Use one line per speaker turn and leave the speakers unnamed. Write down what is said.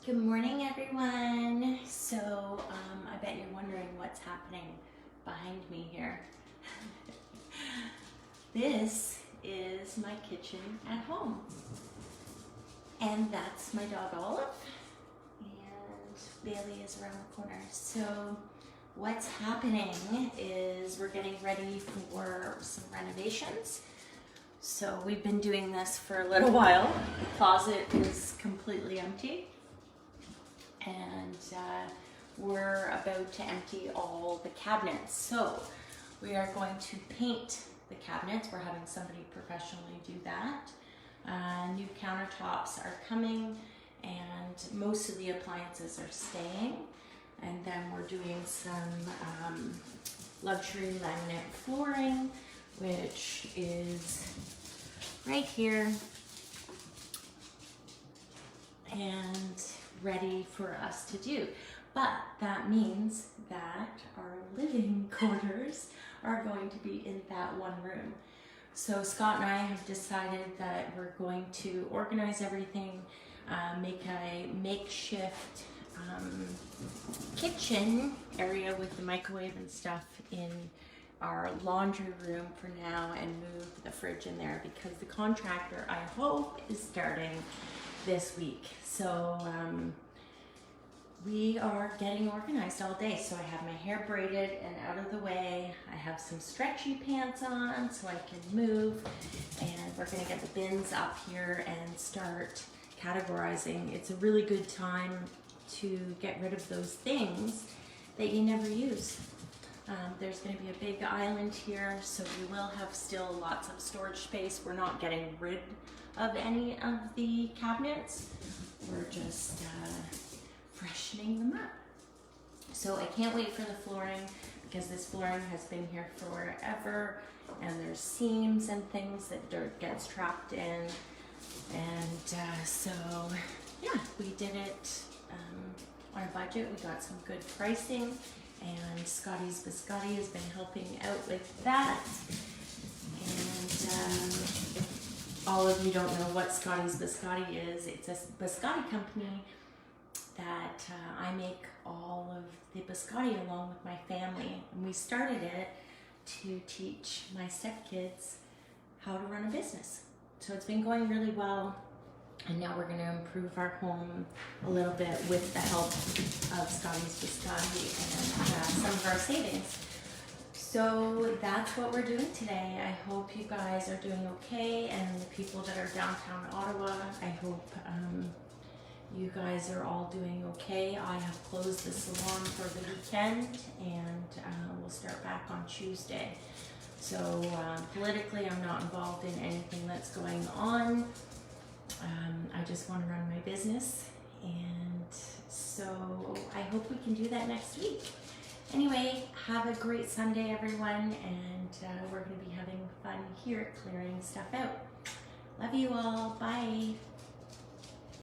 Good morning, everyone. So I bet you're wondering what's happening behind me here. This is my kitchen at home. And that's my dog Olive. And Bailey is around the corner. So what's happening is we're getting ready for some renovations. So we've been doing this for a little while. The closet is completely empty. And we're about to empty all the cabinets. So we are going to paint the cabinets. We're having somebody professionally do that. New countertops are coming and most of the appliances are staying. And then we're doing some luxury laminate flooring, which is right here. And ready for us to do. But that means that our living quarters are going to be in that one room. So Scott and I have decided that we're going to organize everything, make a makeshift kitchen area with the microwave and stuff in our laundry room for now, and move the fridge in there because the contractor, I hope, is starting this week. So we are getting organized all day. So I have my hair braided and out of the way. I have some stretchy pants on so I can move, and we're gonna get the bins up here and start categorizing. It's a really good time to get rid of those things that you never use. There's going to be a big island here, so we will have still lots of storage space. We're not getting rid of any of the cabinets. We're just freshening them up. So I can't wait for the flooring because this flooring has been here forever, and there's seams and things that dirt gets trapped in. And so yeah, we did it on a budget. We got some good pricing, and Scotty's Biscotti has been helping out with that. And if all of you don't know what Scotty's Biscotti is, it's a biscotti company that I make all of the biscotti along with my family. And we started it to teach my stepkids how to run a business. So it's been going really well. And now we're going to improve our home a little bit with the help of Scotty's Biscotti and some of our savings. So that's what we're doing today. I hope you guys are doing okay, and the people that are downtown Ottawa, I hope you guys are all doing okay. I have closed the salon for the weekend, and we'll start back on Tuesday. So politically, I'm not involved in anything that's going on. I just want to run my business, and so I hope we can do that next week. Anyway, have a great Sunday, everyone, and we're going to be having fun here clearing stuff out. Love you all. Bye.